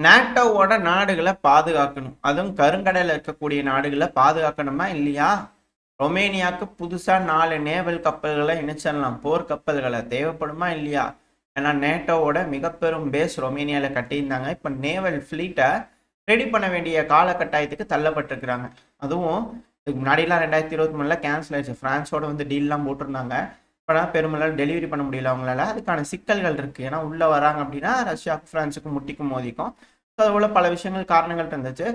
நேட்டோவோட நாடுகளை பாதுகாக்கணும். அதுவும் கருங்கடலில் இருக்கக்கூடிய நாடுகளை பாதுகாக்கணுமா இல்லையா? ரொமேனியாவுக்கு புதுசா 4 நேவல் கப்பல்களை இணைச்சிடலாம். போர் கப்பல்களை தேவைப்படுமா இல்லையா? ஏன்னா நேட்டோவோட மிகப்பெரும் பேஸ் ரொமேனியால கட்டியிருந்தாங்க. இப்போ நேவல் ஃபிளீட்டை ரெடி பண்ண வேண்டிய காலகட்டாயத்துக்கு தள்ளப்பட்டிருக்கிறாங்க. அதுவும் இதுக்கு முன்னாடிலாம் 2023 கேன்சல் ஆயிடுச்சு. பிரான்ஸோட வந்து டீல்லாம் போட்டிருந்தாங்க. இப்போலாம் பெருமளவு டெலிவரி பண்ண முடியல அவங்களால. அதுக்கான சிக்கல்கள் இருக்குது. ஏன்னா உள்ளே வராங்க அப்படின்னா ரஷ்யாவுக்கும் ஃப்ரான்ஸுக்கும் முட்டிக்கும் மோதிக்கும். ஸோ அதுபோல் பல விஷயங்கள் காரணங்கள் இருந்துச்சு.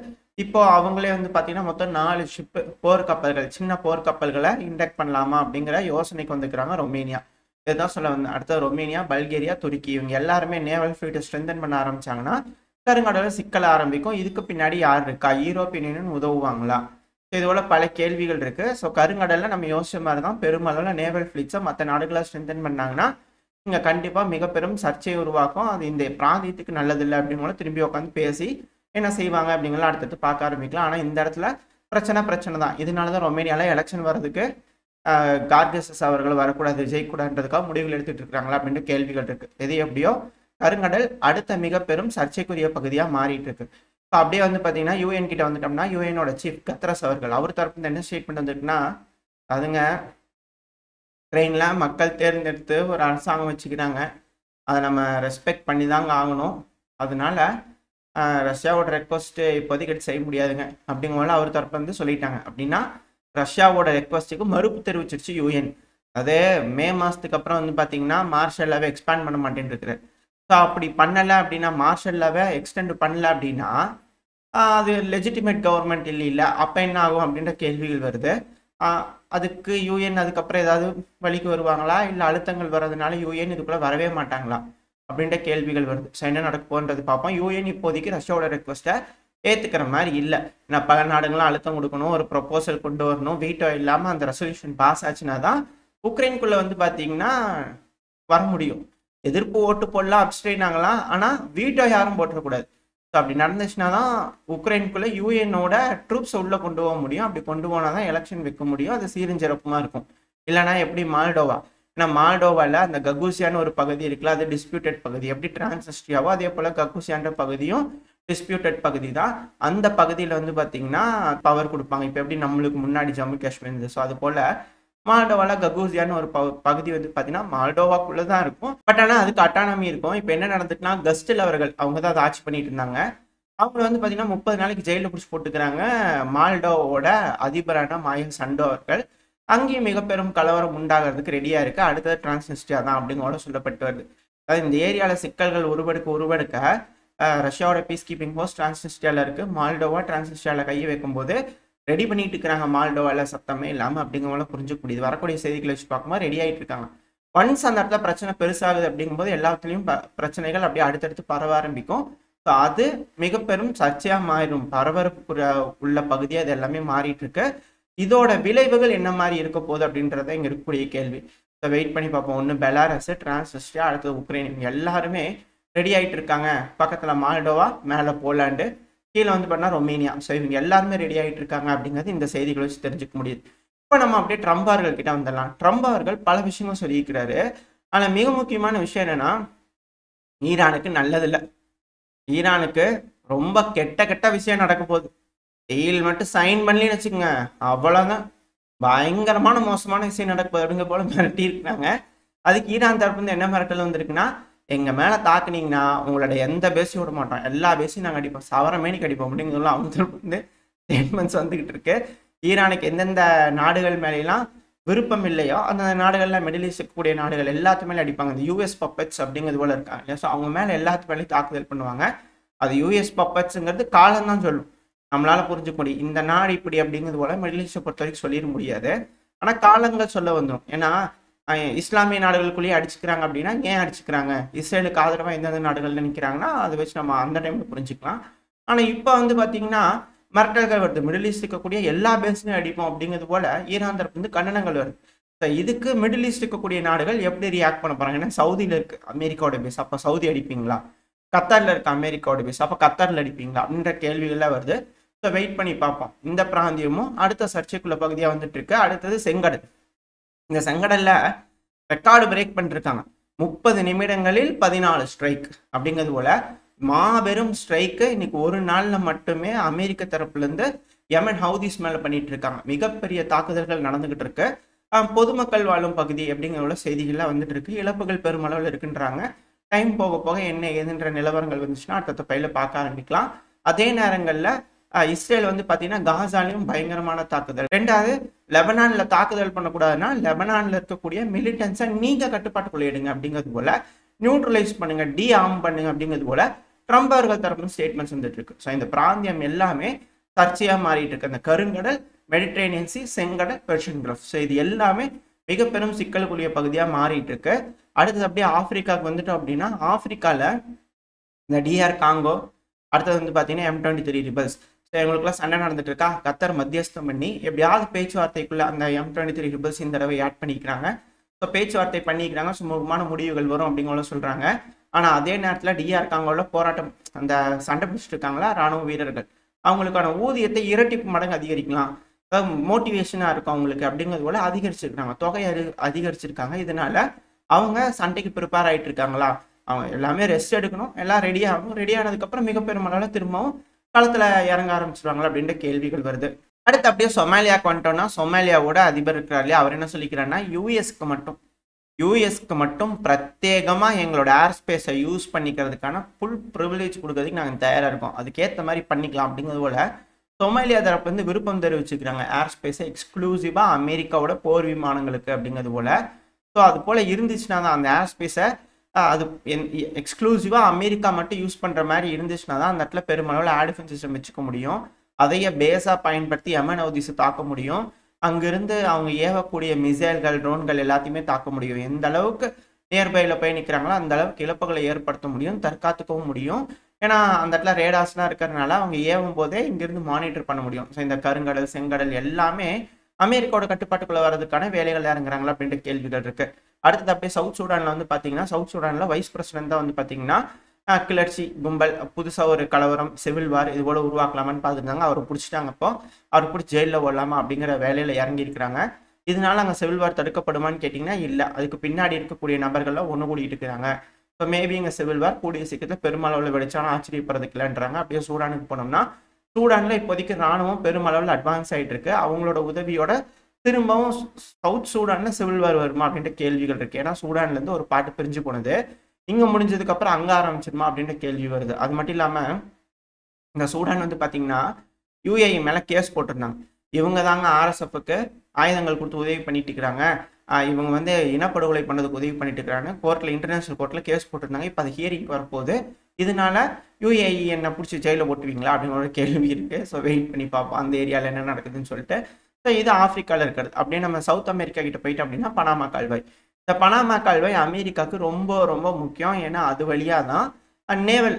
இப்போ அவங்களே வந்து பார்த்தீங்கன்னா மொத்தம் 4 ஷிப்பு போர் கப்பல்கள், சின்ன போர் கப்பல்களை இன்டெக்ட் பண்ணலாமா அப்படிங்கிற யோசனைக்கு வந்துக்கிறாங்க ரொமேனியா. இதுதான் சொல்ல வந்தேன். அடுத்தது ரொமேனியா, பல்கேரியா, துருக்கி இவங்க எல்லாருமே நேவல் ஃபிளீட்டை ஸ்ட்ரென்தன் பண்ண ஆரம்பிச்சாங்கன்னா கருங்கடலில் சிக்கல் ஆரம்பிக்கும். இதுக்கு பின்னாடி யார் இருக்கா? யூரோப்பியன் யூனியன் உதவுவாங்களா? இதுபோல பல கேள்விகள் இருக்கு. ஸோ கருங்கடலில் நம்ம யோசிச்ச மாதிரி தான் பெருமளவில் நேவல் ஃபிளீட்ஸை மற்ற நாடுகளை ஸ்ட்ரென்தன் பண்ணாங்கன்னா இங்கே கண்டிப்பாக மிக பெரும் சர்ச்சையை உருவாக்கும். அது இந்த பிராந்தியத்துக்கு நல்லதில்லை அப்படிங்கிற திரும்பி உட்காந்து பேசி என்ன செய்வாங்க அப்படிங்கிறத அடுத்தடுத்து பார்க்க ஆரம்பிக்கலாம். ஆனால் இந்த இடத்துல பிரச்சனை தான். இதனால தான் ரொமேனியாவில் எலெக்ஷன் வர்றதுக்கு கார்கசஸ் அவர்கள் வரக்கூடாது, ஜெயிக்கூடாதுன்றதுக்காக முடிவுகள் எடுத்துட்டு இருக்காங்களா அப்படின்ட்டு கேள்விகள் இருக்கு. எது எப்படியோ கருங்கடல் அடுத்த மிக பெரும் சர்ச்சைக்குரிய பகுதியாக மாறிட்டு இருக்கு. இப்போ அப்படியே வந்து பார்த்தீங்கன்னா யூஎன் கிட்ட வந்துட்டோம்னா யூஎனோட சீஃப் கத்ரஸ் அவர்கள் அவர் தரப்பு என்ன ஸ்டேட்மெண்ட் வந்துட்டுன்னா, அதுங்க உக்ரைனில் மக்கள் தேர்ந்தெடுத்து ஒரு அரசாங்கம் வச்சுக்கிறாங்க, அதை நம்ம ரெஸ்பெக்ட் பண்ணி தாங்க ஆகணும். அதனால ரஷ்யாவோட ரெக்வஸ்ட்டு இப்போதைக்கு செய்ய முடியாதுங்க அப்படிங்கும்போது அவர் தரப்பு வந்து சொல்லிட்டாங்க. அப்படின்னா ரஷ்யாவோட ரெக்வஸ்ட்டுக்கு மறுப்பு தெரிவிச்சிருச்சு யூஎன். அதே மே மாதத்துக்கு அப்புறம் வந்து பார்த்தீங்கன்னா மார்ஷல் லாவை எக்ஸ்பேண்ட் பண்ண மாட்டேன்னு இருக்கிற. ஸோ அப்படி பண்ணலை அப்படின்னா, மார்ஷல் லாவை எக்ஸ்டெண்ட் பண்ணல அப்படின்னா அது லெஜிட்டிமேட் கவர்மெண்ட் இல்லை. அப்போ என்ன ஆகும் அப்படின்ற கேள்விகள் வருது. அதுக்கு யூஎன் அதுக்கப்புறம் ஏதாவது வழிக்கு வருவாங்களா, இல்லை அழுத்தங்கள் வர்றதுனால யூஎன் இதுக்குள்ளே வரவே மாட்டாங்களா அப்படின்ற கேள்விகள் வருது. ஸோ என்ன நடக்க போன்றது பார்ப்போம். யூஎன் இப்போதைக்கு ரஷ்யாவோட ரெக்வஸ்ட்டை ஏற்றுக்கிற மாதிரி இல்லை. ஏன்னா பல நாடுகளும் அழுத்தம் கொடுக்கணும், ஒரு ப்ரொப்போசல் கொண்டு வரணும். வீட்டோ இல்லாமல் அந்த ரெசல்யூஷன் பாஸ் ஆச்சுன்னா தான் உக்ரைனுக்குள்ளே வந்து பார்த்தீங்கன்னா வர முடியும். எதிர்ப்பு ஓட்டு போடலாம், அப்ஸ்ட்ரெயின் ஆகலாம், ஆனால் வீட்டோ யாரும் போட்டுறக்கூடாது. ஸோ அப்படி நடந்துச்சுன்னா தான் உக்ரைனுக்குள்ளே யூஎனோட ட்ரூப்ஸை உள்ளே கொண்டு போக முடியும். அப்படி கொண்டு போனால் தான் எலெக்ஷன் வைக்க முடியும். அது சீரஞ்சிறப்புமாக இருக்கும். இல்லைனா எப்படி மால்டோவா, ஏன்னா மால்டோவாவில் அந்த ககூசியான்னு ஒரு பகுதி இருக்குல்ல, அது டிஸ்பியூட்டட் பகுதி. எப்படி டிரான்ஸ்னிஸ்ட்ரியாவோ அதே போல் ககூசியான்ற பகுதியும் டிஸ்பியூட்டட் பகுதி தான். அந்த பகுதியில் வந்து பார்த்தீங்கன்னா பவர் கொடுப்பாங்க. இப்போ எப்படி நம்மளுக்கு முன்னாடி ஜம்மு காஷ்மீர் இருந்தது, ஸோ அது போல் மால்டோவாவில் ககூசியான்னு ஒரு பகுதி வந்து பார்த்தீங்கன்னா மால்டோவாக்குள்ளே தான் இருக்கும். பட் ஆனால் அதுக்கு அட்டானமி இருக்கும். இப்போ என்ன நடந்துட்டுனா கஸ்டில் அவர்கள் அவங்க தான் அதை ஆட்சி பண்ணிட்டு இருந்தாங்க. அவங்க வந்து பார்த்தீங்கன்னா 30 நாளைக்கு ஜெயிலில் பிடிச்சி போட்டுக்கிறாங்க மால்டோவோட அதிபரான மாயா சண்டோ அவர்கள். அங்கேயும் மிக பெரும் கலவரம் உண்டாகிறதுக்கு ரெடியாக இருக்குது. அடுத்தது டிரான்ஸ்னிஸ்ட்ரியா தான் அப்படிங்கூட சொல்லப்பட்டு வருது. அதாவது இந்த ஏரியாவில் சிக்கல்கள் உருவெடுக்க ரஷ்யாவோட பீஸ் கீப்பிங் போஸ்ட் டிரான்ஸ்னிஸ்ட்ரியாவில் இருக்குது. மால்டோவா டிரான்ஸ்னிஸ்ட்ரியாவில் கையை வைக்கும்போது ரெடி பண்ணிட்டு இருக்கிறாங்க மால்டோவாவில் சத்தமே இல்லாமல் அப்படிங்கிறவங்கள புரிஞ்சுக்கூடியது. வரக்கூடிய செய்திகளை வச்சு பார்க்கும்போது ரெடி ஆகிட்டு இருக்காங்க. ஒன்ஸ் அந்த இடத்துல பிரச்சனை பெருசாகுது அப்படிங்கும்போது எல்லாத்துலேயும் பிரச்சனைகள் அப்படியே அடுத்தடுத்து பரவ ஆரம்பிக்கும். ஸோ அது மிக பெரும் சர்ச்சையாக மாறிடும். பரபரப்பு உள்ள பகுதியாக அது எல்லாமே மாறிட்டு இருக்கு. இதோட விளைவுகள் என்ன மாதிரி இருக்க போகுது அப்படின்றத இங்கே இருக்கக்கூடிய கேள்வி. ஸோ வெயிட் பண்ணி பார்ப்போம். ஒன்று பெலாரஸ், டிரான்ஸ்னிஸ்ட்ரியா, அடுத்தது உக்ரைன், எல்லாருமே ரெடி ஆகிட்டு இருக்காங்க. பக்கத்தில் மால்டோவா, மேலே போலாண்டு, கீழே வந்து பார்த்தா ரொமேனியா. ஸோ இவங்க எல்லாருமே ரெடி ஆகிட்டு இருக்காங்க அப்படிங்கிறது இந்த செய்திகளை வச்சு தெரிஞ்சுக்க முடியுது. இப்போ நம்ம அப்படியே ட்ரம்ப் அவர்கள் கிட்ட வந்துடலாம். ட்ரம்ப் அவர்கள் பல விஷயங்கள் சொல்லியிருக்கிறாரு. ஆனால் மிக முக்கியமான விஷயம் என்னன்னா, ஈரானுக்கு நல்லதில்லை. ஈரானுக்கு ரொம்ப கெட்ட விஷயம் நடக்க போகுது. டீல் மட்டும் சைன் பண்ணலன்னு வச்சுக்கோங்க, அவ்வளோதான் பயங்கரமான மோசமான விஷயம் நடக்க போகுது அப்படிங்கிற போல மிரட்டி இருக்கிறாங்க. அதுக்கு ஈரான் தரப்பு வந்து என்ன மிரட்டல் வந்திருக்குன்னா, எங்கள் மேலே தாக்குனீங்கன்னா உங்களோட எந்த பேஸையும் விட மாட்டோம், எல்லா பேஸையும் நாங்கள் அடிப்போம், சவரமேனிக்கு அடிப்போம் அப்படிங்கிறதுலாம் அவங்க வந்து ஸ்டேட்மெண்ட்ஸ் வந்துக்கிட்டு இருக்கு. ஈரானுக்கு எந்தெந்த நாடுகள் மேலாம் விருப்பம் இல்லையோ அந்த நாடுகளில் மிடில் ஈஸ்ட் இருக்கக்கூடிய நாடுகள் எல்லாத்து மேலே அடிப்பாங்க. இந்த யூஎஸ் பப்பட்ஸ் அப்படிங்கிறது போல இருக்காங்க இல்லையா? ஸோ அவங்க மேலே எல்லாத்து மேலேயும் தாக்குதல் பண்ணுவாங்க. அது யூஎஸ் பப்பட்ஸுங்கிறது காலம்தான் சொல்லும், நம்மளால் புரிஞ்சுக்க முடியும். இந்த நாடு இப்படி அப்படிங்கிறது போல மிடில் ஈஸ்ட்டை பொறுத்த வரைக்கும் சொல்லிட முடியாது. ஆனால் காலங்கள் சொல்ல வந்துடும். ஏன்னா இஸ்லாமிய நாடுகளுக்குள்ளேயே அடிச்சுக்கிறாங்க அப்படின்னா ஏன் அடிச்சுக்கிறாங்க, இஸ்ரேலுக்கு ஆதரவாக எந்தெந்த நாடுகள் நினைக்கிறாங்கன்னா அதை வச்சு நம்ம அந்த டைமில் புரிஞ்சுக்கலாம். ஆனால் இப்போ வந்து பார்த்தீங்கன்னா மிரட்டல்கள் வருது. மிடில் ஈஸ்ட் இருக்கக்கூடிய எல்லா பேஸையும் அடிப்போம் அப்படிங்கிறது போல ஈரான் தரப்பு வந்து கண்டனங்கள் வருது. ஸோ இதுக்கு மிடில் ஈஸ்ட் இருக்கக்கூடிய நாடுகள் எப்படி ரியாக்ட் பண்ண போகிறாங்க? ஏன்னா சவுதியில் இருக்குது அமெரிக்காவோட பேஸ், அப்போ சவுதி அடிப்பீங்களா? கத்தாரில் இருக்க அமெரிக்காவோட பேஸ், அப்போ கத்தாரில் அடிப்பீங்களா அப்படின்ற கேள்விகள்லாம் வருது. ஸோ வெயிட் பண்ணி பார்ப்போம். இந்த பிராந்தியமும் அடுத்த சர்ச்சைக்குள்ள பகுதியாக வந்துட்டு இருக்கு. அடுத்தது செங்கடல். இந்த செங்கடல்ல ரெக்கார்டு பிரேக் பண்ணிருக்காங்க. 30 நிமிடங்களில் 14 ஸ்ட்ரைக் அப்படிங்கிறது போல மாபெரும் ஸ்ட்ரைக்கு இன்னைக்கு ஒரு நாள்ல மட்டுமே அமெரிக்க தரப்புல இருந்து யமன் ஹவுதிஸ் மேல பண்ணிட்டு இருக்காங்க. மிகப்பெரிய தாக்குதல்கள் நடந்துகிட்டு இருக்கு. பொதுமக்கள் வாழும் பகுதி அப்படிங்கிற செய்திகள்லாம் வந்துட்டு இருக்கு. இழப்புகள் பெருமளவில் இருக்குன்றாங்க. டைம் போக போக என்ன ஏதுன்ற நிலவரங்கள் வந்துச்சுன்னா அடுத்த பையில பார்க்க ஆரம்பிக்கலாம். அதே நேரங்கள்ல இஸ்ரேல் வந்து பாத்தீங்கன்னா காசாலையும் பயங்கரமான தாக்குதல். ரெண்டாவது, லெபனான்ல தாக்குதல் பண்ணக்கூடாதுன்னா லெபனான்ல இருக்கக்கூடிய மிலிட்டன்ஸை நீங்க கட்டுப்பாட்டுக்குள்ள எடுங்க அப்படிங்கிறது போல, நியூட்ரலைஸ் பண்ணுங்க, டி ஆர்ம் பண்ணுங்க அப்படிங்கிறது போல ட்ரம்ப் அவர்கள் தரப்பு ஸ்டேட்மெண்ட்ஸ் வந்துட்டு இருக்கு. ஸோ இந்த பிராந்தியம் எல்லாமே சர்ச்சையா மாறிட்டு இருக்கு. அந்த கருங்கடல், மெடிட்ரேனியன் சி, செங்கடல், பெர்ஷியன் கல்ஃப். ஸோ இது எல்லாமே மிக பெரும் சிக்கலுக்குரிய பகுதியா மாறிட்டு இருக்கு. அடுத்தது அப்படியே ஆப்பிரிக்காவுக்கு வந்துட்டோம் அப்படின்னா, ஆப்பிரிக்கால இந்த டிஆர் காங்கோ, அடுத்தது வந்து பாத்தீங்கன்னா M23 ரிபல்ஸ். ஸோ இவங்களுக்குலாம் சண்டை நடந்துட்டு இருக்கா. கத்தர் மத்தியஸ்தம் பண்ணி எப்படியாவது பேச்சுவார்த்தைக்குள்ள அந்த M23 ரிபல்ஸ் இந்த தடவை ஆட் பண்ணிக்கிறாங்க. ஸோ பேச்சுவார்த்தை பண்ணிக்கிறாங்க, சுமூகமான முடிவுகள் வரும் அப்படிங்கிற சொல்றாங்க. ஆனா அதே நேரத்துல டிஆர் காங்கோல போராட்டம், அந்த சண்டை பிடிச்சிட்டு இருக்காங்களா ராணுவ வீரர்கள், அவங்களுக்கான ஊதியத்தை இரட்டிப்பு மடங்கு அதிகரிக்கலாம், மோட்டிவேஷனா இருக்கும் அவங்களுக்கு அப்படிங்கிறது போல அதிகரிச்சிருக்காங்க, தொகையை அதிகரிச்சிருக்காங்க. இதனால அவங்க சண்டைக்கு ப்ரிப்பேர் ஆயிட்டு இருக்காங்களா, அவங்க எல்லாமே ரெஸ்ட் எடுக்கணும், எல்லாம் ரெடி ஆகும். ரெடி ஆனதுக்கு அப்புறம் மிக பெருமளவில் திரும்பவும் களத்துல இறங்க ஆரம்பிச்சிருவாங்களா அப்படின்ற கேள்விகள் வருது. அடுத்து அப்படியே சொமாலியாவுக்கு வந்துட்டோம்னா, சொமாலியாவோட அதிபர் இருக்கிறார் இல்லையா, அவர் என்ன சொல்லிக்கிறாருன்னா, யூஎஸ்க்கு மட்டும் பிரத்யேகமா எங்களோட ஏர் ஸ்பேஸை யூஸ் பண்ணிக்கிறதுக்கான ஃபுல் ப்ரிவிலேஜ் கொடுக்கறதுக்கு நாங்கள் தயாராக இருக்கோம், அதுக்கேற்ற மாதிரி பண்ணிக்கலாம் அப்படிங்கிறது போல சொமாலியா தரப்பு வந்து விருப்பம் தெரிவிச்சுக்கிறாங்க. ஏர் ஸ்பேஸை எக்ஸ்க்ளூசிவா அமெரிக்காவோட போர் விமானங்களுக்கு அப்படிங்கிறது போல. ஸோ அது போல இருந்துச்சுன்னா தான் அந்த ஏர் ஸ்பேஸை அது எக்ஸ்க்ளூசிவா அமெரிக்கா மட்டும் யூஸ் பண்ற மாதிரி இருந்துச்சுன்னா தான் அந்த இடத்துல பெருமளவில் ஏர் டிஃபென்ஸ் சிஸ்டம் வச்சுக்க முடியும். அதையே பேஸா பயன்படுத்தி யமன் ஹவுதிஸை தாக்க முடியும். அங்கிருந்து அவங்க ஏவக்கூடிய மிசைல்கள், ட்ரோன்கள் எல்லாத்தையுமே தாக்க முடியும். எந்த அளவுக்கு நியர்பைல போய் நிற்கிறாங்களோ அந்த அளவுக்கு இழப்புகளை ஏற்படுத்த முடியும், தற்காத்துக்கவும் முடியும். ஏன்னா அந்த இடத்துல ரேடாஸ்லாம் இருக்கிறதுனால அவங்க ஏவும் போதே இங்கிருந்து மானிட்டர் பண்ண முடியும். ஸோ இந்த கருங்கடல், செங்கடல் எல்லாமே அமெரிக்காவோட கட்டுப்பாட்டுக்குள்ள வர்றதுக்கான வேலைகள் இறங்குறாங்களா அப்படின்ற கேள்விகள் இருக்கு. அடுத்தது அப்படியே சவுத் சூடான்ல வந்து பாத்தீங்கன்னா, சவுத் சூடான்ல வைஸ் பிரசிடென்ட் தான் வந்து பாத்தீங்கன்னா கிளர்ச்சி கும்பல், புதுசா ஒரு கலவரம், சிவில் வார் இது போல உருவாக்கலாமான்னு பார்த்துருந்தாங்க. அவரை பிடிச்சிட்டாங்க. அப்போ அவர் பிடிச்சி ஜெயிலில் போடலாமா அப்படிங்கிற வேலையில இறங்கி இருக்கிறாங்க. இதனால அங்கே சிவில் வார் தடுக்கப்படுமான்னு கேட்டிங்கன்னா இல்லை, அதுக்கு பின்னாடி இருக்கக்கூடிய நபர்கள்லாம் ஒன்று கூடிட்டு இருக்கிறாங்க. ஸோ மேபி இங்கே சிவில் வார் கூடிய சீக்கிரத்தில் பெருமளவில் வெடிச்சாலும் ஆச்சரியப்படுறதுக்கு இல்லைன்றாங்க. அப்படியே சூடானுக்கு போனோம்னா, சூடான்ல இப்போதைக்கு ராணுவம் பெருமளவில் அட்வான்ஸ் ஆகிட்டு இருக்கு. அவங்களோட உதவியோட திரும்பவும் சவுத் சூடான்ல சிவில் வார் வருமா அப்படின்ற கேள்விகள் இருக்கு. ஏன்னா சூடான்ல இருந்து ஒரு பாட்டு பிரிஞ்சு போனது, இங்க முடிஞ்சதுக்கு அப்புறம் அங்க ஆரம்பிச்சிருமா அப்படின்ற கேள்வி வருது. அது மட்டும் இல்லாம இந்த சூடான் வந்து பாத்தீங்கன்னா யுஏஇ மேல கேஸ் போட்டிருந்தாங்க. இவங்க தாங்க RSFக்கு ஆயுதங்கள் கொடுத்து உதவி பண்ணிட்டு இருக்கிறாங்க, இவங்க வந்து இனப்படுகொலை பண்ணதுக்கு உதவி பண்ணிட்டு இருக்கிறாங்க. கோர்ட்ல, இன்டர்நேஷனல் கோர்ட்ல கேஸ் போட்டிருந்தாங்க. இப்போ அது ஹியரிங் வரப்போகுது. இதனால யுஏஇ என்ன பிடிச்சி ஜெயிலில் போட்டுவீங்களா அப்படின்னு ஒரு கேள்வி இருக்கு. ஸோ வெயிட் பண்ணி பார்ப்போம் அந்த ஏரியாவில் என்ன நடக்குதுன்னு சொல்லிட்டு. ஸோ இது ஆப்பிரிக்காவில் இருக்கிறது. அப்படியே நம்ம சவுத் அமெரிக்கா கிட்ட போயிட்டோம் அப்படின்னா பனாமா கால்வாய். இந்த பனாமா கால்வாய் அமெரிக்காவுக்கு ரொம்ப ரொம்ப முக்கியம். ஏன்னா அது வழியாக தான் நேவல்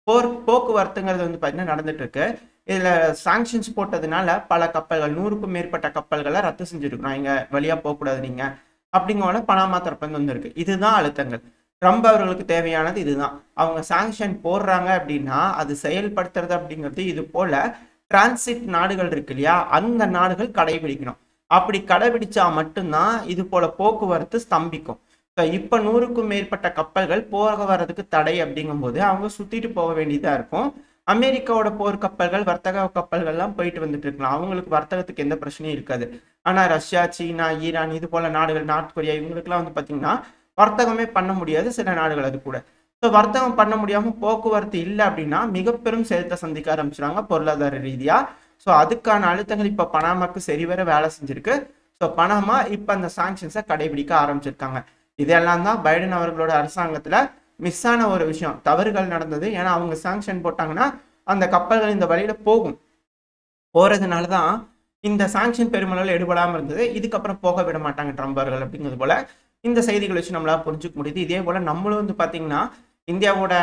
போக்குவரத்துங்கிறது வந்து பார்த்தீங்கன்னா நடந்துட்டு இருக்கு. இதில் சாங்ஷன்ஸ் போட்டதுனால பல கப்பல்கள், 100க்கும் மேற்பட்ட கப்பல்களை ரத்து செஞ்சுருக்கிறோம், இங்கே வழியாக போகக்கூடாது நீங்கள் அப்படிங்கிற பனாமா தரப்பு வந்துருக்கு. இதுதான் அழுத்தங்கள். ட்ரம்ப் அவர்களுக்கு தேவையானது இதுதான். அவங்க சாங்ஷன் போடுறாங்க அப்படின்னா அது செயல்படுத்துறது அப்படிங்கிறது இது போல டிரான்சிட் நாடுகள் இருக்கு இல்லையா, அந்த நாடுகள் கடைபிடிக்கணும். அப்படி கடைபிடிச்சா மட்டும்தான் இது போல போக்குவரத்து ஸ்தம்பிக்கும். இப்ப 100க்கும் மேற்பட்ட கப்பல்கள் போக வர்றதுக்கு தடை அப்படிங்கும் போது அவங்க சுத்திட்டு போக வேண்டியதா இருக்கும். அமெரிக்காவோட போர் கப்பல்கள், வர்த்தக கப்பல்கள்லாம் போயிட்டு வந்துட்டு இருக்கலாம், அவங்களுக்கு வர்த்தகத்துக்கு எந்த பிரச்சனையும் இருக்காது. ஆனா ரஷ்யா, சீனா, ஈரான் இது போல நாடுகள், நார்த் கொரியா, இவங்களுக்குலாம் வந்து பாத்தீங்கன்னா வர்த்தகமே பண்ண முடியாது சில நாடுகள் அது கூட. ஸோ வர்த்தகம் பண்ண முடியாம போக்குவரத்து இல்லை அப்படின்னா மிக பெரும் சேதத்தை சந்திக்க ஆரம்பிச்சிடாங்க பொருளாதார ரீதியா. ஸோ அதுக்கான அழுத்தங்கள் இப்ப பனாமாக்கு சரிவர வேலை செஞ்சிருக்கு. ஸோ பனாமா இப்ப அந்த சாங்ஷன்ஸை கடைபிடிக்க ஆரம்பிச்சிருக்காங்க. இதெல்லாம் தான் பைடன் அவர்களோட அரசாங்கத்துல மிஸ் ஆன ஒரு விஷயம், தவறுகள் நடந்தது. ஏன்னா அவங்க சாங்ஷன் போட்டாங்கன்னா அந்த கப்பல்கள் இந்த வழியில போறதுனாலதான் இந்த சாங்ஷன் பெருமளவில் எடுபடாம இருந்தது. இதுக்கப்புறம் போக விட மாட்டாங்க ட்ரம்ப் அவர்கள் அப்படிங்கிறது போல இந்த செய்திகளை வச்சு நம்மளால புரிஞ்சுக்க முடியுது. இதே போல நம்மளும் வந்து பாத்தீங்கன்னா இந்தியாவோட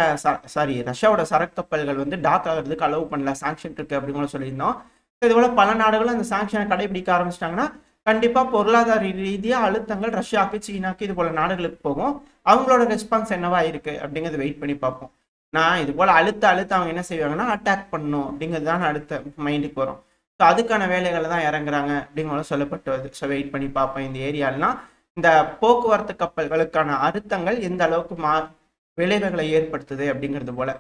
ரஷ்யாவோட சரக்கு கப்பல்கள் வந்து டாக் ஆகிறதுக்கு அலோவ் பண்ணல, சாங்ஷன் இருக்கு அப்படிங்கிற சொல்லியிருந்தோம். இது போல பல நாடுகளும் அந்த சாங்ஷனை கடைபிடிக்க ஆரம்பிச்சிட்டாங்கன்னா கண்டிப்பா பொருளாதார ரீதியா அழுத்தங்கள் ரஷ்யாவுக்கு, சீனாக்கு இது போல நாடுகளுக்கு போகும். அவங்களோட ரெஸ்பான்ஸ் என்னவா இருக்கு அப்படிங்கிறது வெயிட் பண்ணி பார்ப்போம். நான் இது போல அழுத்த அவங்க என்ன செய்வாங்கன்னா அட்டாக் பண்ணணும் அப்படிங்கிறது தான் அடுத்த மைண்டுக்கு வரும். ஸோ அதுக்கான வேலைகளை தான் இறங்குறாங்க அப்படிங்கிற சொல்லப்பட்டு வருது. ஸோ வெயிட் பண்ணி பார்ப்போம் இந்த ஏரியாலாம் இந்த போக்குவரத்து கப்பல்களுக்கான அழுத்தங்கள் எந்த அளவுக்கு விளைவுகளை ஏற்படுத்துது அப்படிங்கிறது போல.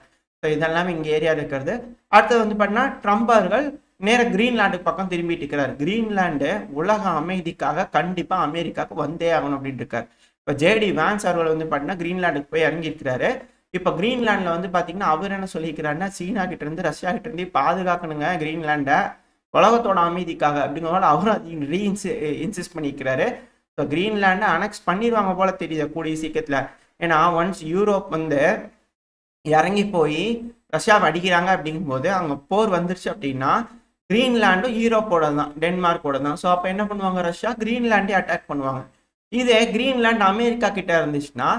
ஸோ இதெல்லாம் இங்கே ஏரியா இருக்கிறது. அடுத்தது வந்து பார்த்தீங்கன்னா ட்ரம்ப் அவர்கள் நேர கிரீன்லாண்டுக்கு பக்கம் திரும்பிட்டு இருக்கிறார். கிரீன்லாண்டு உலக அமைதிக்காக கண்டிப்பாக அமெரிக்காவுக்கு வந்தே ஆகணும் அப்படின்ட்டு இருக்காரு. இப்போ ஜேடி வான்ஸ் அவர்கள் வந்து பார்த்தீங்கன்னா கிரீன்லாண்டுக்கு போய் இறங்கியிருக்கிறாரு. இப்போ கிரீன்லாண்டில் வந்து பார்த்தீங்கன்னா அவர் என்ன சொல்லியிருக்கிறாருன்னா சீனா கிட்ட இருந்து ரஷ்யா கிட்ட இருந்து பாதுகாக்கணுங்க கிரீன்லாண்டை உலகத்தோட அமைதிக்காக அப்படிங்கிறதால அவரும் அதை இன்சிஸ்ட் பண்ணியிருக்கிறாரு. ஸோ கிரீன்லாண்டை அனெக்ஸ் பண்ணிடுவாங்க போல தெரியுது கூடிய சீக்கிரத்தில். ஏன்னா ஒன்ஸ் யூரோப் வந்து இறங்கி போய் ரஷ்யாவை அடிக்கிறாங்க அப்படிங்கும்போது அங்கே போர் வந்துருச்சு அப்படின்னா கிரீன்லாண்டும் யூரோப்போட தான், டென்மார்க்கோட தான். ஸோ அப்போ என்ன பண்ணுவாங்க, ரஷ்யா கிரீன்லாண்டே அட்டாக் பண்ணுவாங்க. இதே கிரீன்லாண்ட் அமெரிக்கா கிட்ட இருந்துச்சுன்னா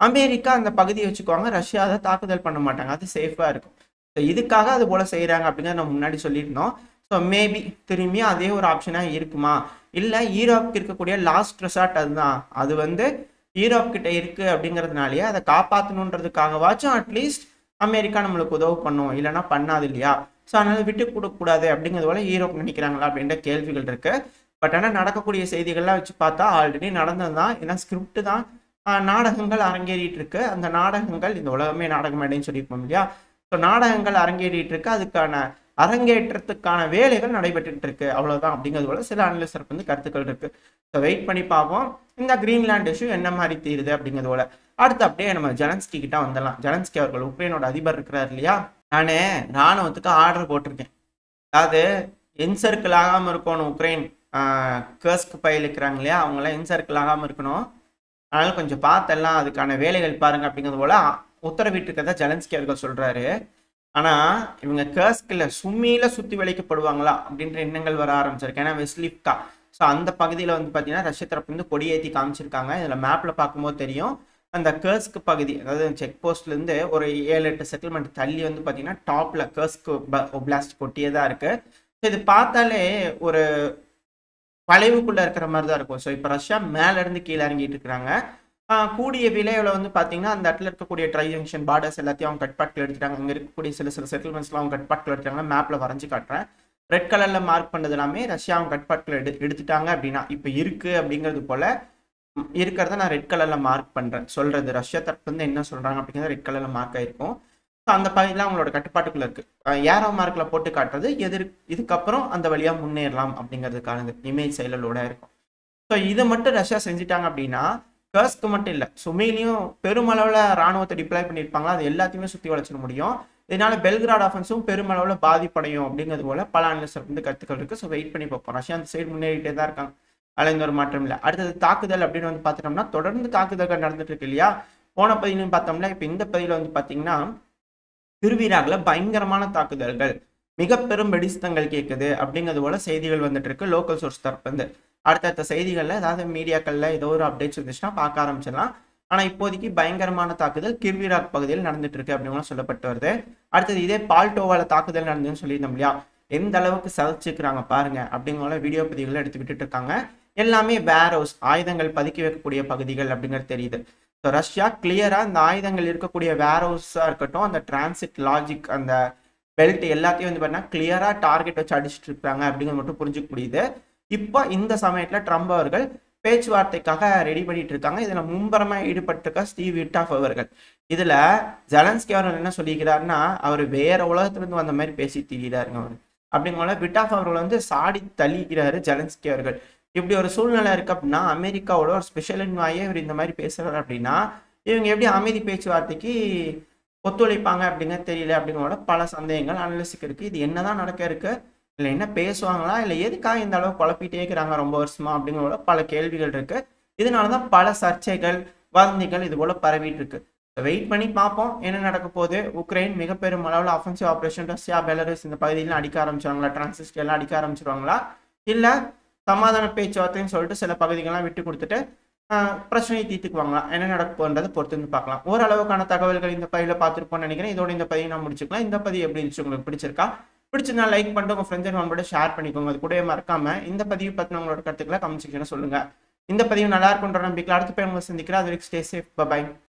அமெரிக்கா அந்த பகுதியை வச்சுக்குவாங்க, ரஷ்யா அதை தாக்குதல் பண்ண மாட்டாங்க, அது சேஃபாக இருக்கும். ஸோ இதுக்காக அது போல் செய்கிறாங்க அப்படிங்கிறத நம்ம முன்னாடி சொல்லியிருந்தோம். ஸோ மேபி திரும்பியும் அதே ஒரு ஆப்ஷனாக இருக்குமா, இல்லை யூரோப்புக்கு இருக்கக்கூடிய லாஸ்ட் ரெசார்ட் அதுதான், அது வந்து யூரோப் கிட்ட இருக்குது அப்படிங்கிறதுனாலேயே அதை காப்பாற்றணுன்றதுக்காகவாச்சும் அட்லீஸ்ட் அமெரிக்கா நம்மளுக்கு உதவு பண்ணும், இல்லைன்னா பண்ணாது இல்லையா. ஸோ அதனால விட்டு கொடுக்கக்கூடாது அப்படிங்கிறது போல யூரோப் நினைக்கிறாங்களா அப்படின்ற கேள்விகள் இருக்கு. பட் ஆனால் நடக்கக்கூடிய செய்திகள்லாம் வச்சு பார்த்தா ஆல்ரெடி நடந்தது தான். ஏன்னா ஸ்கிரிப்ட் தான், நாடகங்கள் அரங்கேறிட்டு இருக்கு. அந்த நாடகங்கள் இந்த உலகமே நாடகம் மேடைன்னு சொல்லியிருப்போம் இல்லையா. ஸோ நாடகங்கள் அரங்கேறிட்டு இருக்கு, அதுக்கான அரங்கேற்றத்துக்கான வேலைகள் நடைபெற்றுட்டு இருக்கு, அவ்வளவுதான் அப்படிங்கிறது போல சில அனலிஸ்டருக்கு வந்து கருத்துக்கள் இருக்கு. ஸோ வெயிட் பண்ணி பார்ப்போம் இந்த கிரீன்லாண்ட் இஷ்யூ என்ன மாதிரி தீருது அப்படிங்கிறது போல. அடுத்து அப்படியே நம்ம ஜெலன்ஸ்கி கிட்ட வந்துடலாம். ஜெலன்ஸ்கி அவர்கள் உக்ரைனோட அதிபர் இருக்கிறார் இல்லையா, நானே ராணுவத்துக்கு ஆர்டர் போட்டிருக்கேன். அதாவது என்சர்க்கிள் ஆகாமல் இருக்கணும் உக்ரைன், கர்ஸ்க் பயில் இருக்கிறாங்க இல்லையா, அவங்களாம் என்சர்க்கிள் ஆகாமல் இருக்கணும், அதனால கொஞ்சம் பார்த்தெல்லாம் அதுக்கான வேலைகள் பாருங்க அப்படிங்கிறது போல உத்தரவிட்டு இருக்கிறதா ஜெலன்ஸ்கி அவர்கள் சொல்றாரு. ஆனா இவங்க கர்ஸ்கில் சும்மியில சுத்தி வளைக்கப்படுவாங்களா அப்படின்ற எண்ணங்கள் வர ஆரம்பிச்சிருக்கு. ஏன்னா வெஸ்லிப்கா, ஸோ அந்த பகுதியில் வந்து பார்த்தீங்கன்னா ரஷ்ய தரப்பு வந்து கொடியேற்றி காமிச்சிருக்காங்க. இதில் மேப்பில் பார்க்கும்போது தெரியும் அந்த கர்ஸ்க் பகுதி, அதாவது செக் போஸ்ட்லேருந்து ஒரு 7-8 செட்டில்மெண்ட் தள்ளி வந்து பார்த்தீங்கன்னா டாப்பில் கர்ஸ்க் ஒப்லாஸ்ட் கொட்டியே தான் இருக்கு. ஸோ இது பார்த்தாலே ஒரு வளைவுக்குள்ளே இருக்கிற மாதிரி தான் இருக்கும். ஸோ இப்போ ரஷ்யா மேலேருந்து கீழே இறங்கிட்டு இருக்கிறாங்க. கூடிய விலையில் வந்து பார்த்தீங்கன்னா அந்த இடத்துல இருக்கக்கூடிய ட்ரை ஜங்ஷன் பார்டர்ஸ் எல்லாத்தையும் அவங்க கட்பாட்டில் எடுத்துட்டாங்க. அங்கே இருக்கக்கூடிய சில செட்டில்மெண்ட்ஸ்லாம் அவங்க கட்பாட்டில் எடுத்துட்டாங்க. மேப்பில் வரைஞ்சி காட்டுறேன். ரெட் கலரில் மார்க் பண்ணது எல்லாமே ரஷ்யா அவங்க கட்பாட்டில் எடுத்துட்டாங்க அப்படின்னா இப்போ இருக்குது அப்படிங்கிறது போல் இருக்கிறத நான் ரெட் கலரில் மார்க் பண்ணுறேன். சொல்கிறது ரஷ்யா தரப்பு வந்து என்ன சொல்கிறாங்க அப்படிங்கிறது ரெட் கலரில் மார்க் ஆகிருக்கும். ஸோ அந்த பகுதியில் அவங்களோட கட்டுப்பாட்டுக்குள்ளே இருக்குது. ஏரோ மார்க்கில் போட்டு காட்டுறது இதுக்கப்புறம் அந்த வழியாக முன்னேறலாம் அப்படிங்கிறதுக்கானது இமேஜ் செயலோட இருக்கும். ஸோ இதை மட்டும் ரஷ்யா செஞ்சுட்டாங்க அப்படின்னா கர்ஸ்க்கு மட்டும் இல்லை, சுமையிலையும் பெருமளவில் ராணுவத்தை டிப்ளாய் பண்ணியிருப்பாங்களா, அது எல்லாத்தையுமே சுற்றி வளைச்சிட முடியும். இதனால பெல்கிராட் ஆஃபென்ஸும் பெருமளவில் பாதிப்படையும் அப்படிங்கிறது போல பல அனலிஸ்டர் வந்து கருத்துக்கள் இருக்குது. ஸோ வெயிட் பண்ணி பார்ப்போம். ரஷ்யா அந்த சைடு முன்னேறிட்டே தான் இருக்காங்க, அதில் எந்த ஒரு மாற்றம் இல்லை. அடுத்தது தாக்குதல் அப்படின்னு வந்து பார்த்துட்டோம்னா தொடர்ந்து தாக்குதல்கள் நடந்துட்டு இருக்கு இல்லையா. போன பதிலையும் பார்த்தோம்னா இப்போ இந்த பதிவில் வந்து பார்த்தீங்கன்னா திருவீராகில் பயங்கரமான தாக்குதல்கள், மிக பெரும் வெடிஸ்தங்கள் கேட்குது அப்படிங்கிறது போல செய்திகள் வந்துட்டு இருக்கு லோக்கல் சோர்ஸ் தரப்பு வந்து. அடுத்தடுத்த செய்திகளில் ஏதாவது மீடியாக்களில் ஏதோ ஒரு அப்டேட்ஸ் இருந்துச்சுன்னா பார்க்க ஆரம்பிச்சிடலாம். ஆனால் இப்போதைக்கு பயங்கரமான தாக்குதல் கிர்வீராக் பகுதியில் நடந்துட்டு இருக்கு அப்படின்னு சொல்லப்பட்டு வருது. அடுத்தது இதே பால்டோவால தாக்குதல் நடந்ததுன்னு சொல்லியிருந்தோம் இல்லையா, எந்த அளவுக்கு சதைச்சிக்கிறாங்க பாருங்க அப்படிங்கிற வீடியோ பதிவுகளை எடுத்து விட்டுட்டு இருக்காங்க. எல்லாமே வேர் ஹவுஸ், ஆயுதங்கள் பதுக்கி வைக்கக்கூடிய பகுதிகள் அப்படிங்கிறது தெரியுது. ஸோ ரஷ்யா கிளியரா இந்த ஆயுதங்கள் இருக்கக்கூடிய வேர் ஹவுஸா இருக்கட்டும், அந்த டிரான்சிட் லாஜிக், அந்த பெல்ட் எல்லாத்தையும் வந்து பார்த்தீங்கன்னா கிளியரா டார்கெட் வச்சு அடிச்சுட்டு இருக்காங்க அப்படிங்கிறது மட்டும் புரிஞ்சுக்க முடியுது. இப்போ இந்த சமயத்தில் ட்ரம்ப் அவர்கள் பேச்சுவார்த்தைக்காக ரெடி பண்ணிட்டு இருக்காங்க. இதுல மும்பரமா ஈடுபட்டிருக்க ஸ்டீவ் விட்டாஃப் அவர்கள். இதுல ஜெலன்ஸ்கி அவர்கள் என்ன சொல்லிக்கிறாருன்னா அவர் வேற உலகத்திலிருந்து வந்த மாதிரி பேசி திரிகிறாருங்க அவர் அப்படிங்கிற விட்டாஃப் அவர்கள் வந்து சாடி தள்ளிக்கிறாரு ஜெலன்ஸ்கி அவர்கள். இப்படி ஒரு சூழ்நிலை இருக்கு அப்படின்னா அமெரிக்காவோட ஒரு ஸ்பெஷல் என்வாயே இவர் இந்த மாதிரி பேசுறாரு அப்படின்னா இவங்க எப்படி அமைதி பேச்சுவார்த்தைக்கு ஒத்துழைப்பாங்க அப்படிங்கிறது தெரியல அப்படிங்கிற பல சந்தேகங்கள் அனலிஸ்டுக்கு இருக்கு. இது என்னதான் நடக்க இருக்கு, இல்லை என்ன பேசுவாங்களா, இல்லை எதுக்காக இந்த அளவு குழப்பிட்டே இருக்கிறாங்க ரொம்ப வருஷமா அப்படிங்கிற பல கேள்விகள் இருக்கு. இதனாலதான் பல சர்ச்சைகள் வதந்திகள் இது போல பரவிட்டு இருக்கு. வெயிட் பண்ணி பார்ப்போம் என்ன நடக்க போகுது. உக்ரைன் மிக பெரும் அளவில் அஃபென்சிவ் ஆப்ரேஷன் ரஷ்யா பெலரஸ் இந்த பகுதியிலாம் அடிக்க ஆரம்பிச்சிருவாங்களா, டிரான்சிஸ்ட் எல்லாம் அடிக்க ஆரம்பிச்சிருவாங்களா, இல்லை சமாதான பேச்சுவார்த்தைன்னு சொல்லிட்டு சில பகுதிகள்லாம் விட்டு கொடுத்துட்டு பிரச்சனையை தீர்த்துக்குவாங்களா, என்ன நடக்க போன்றதை பொறுத்து வந்து பார்க்கலாம். ஓரளவுக்கான தகவல்கள் இந்த பதிவில் பார்த்துருப்போம்னு நினைக்கிறேன். இதோட இந்த பதிவை நான் முடிச்சுக்கலாம். இந்த பதிவு எப்படி இருந்துச்சு, உங்களுக்கு பிடிச்சிருக்கா, பிடிச்சிருந்தா லைக் பண்ணிட்டு உங்க ஃப்ரெண்ட்ஸ் அண்ட் ஃபேமிலியோட ஷேர் பண்ணிக்கோங்க. அது கூட மறக்காம இந்த பதிவு பற்றின உங்களோட கருத்துக்களை கமெண்ட் செக்ஷன்ல சொல்லுங்க. இந்த பதிவு நல்லா இருக்குன்ற நம்பிக்கை அடுத்த போய் உங்களை சந்திக்கிறேன். அது வரைக்கும் ஸ்டே சேஃப், பை.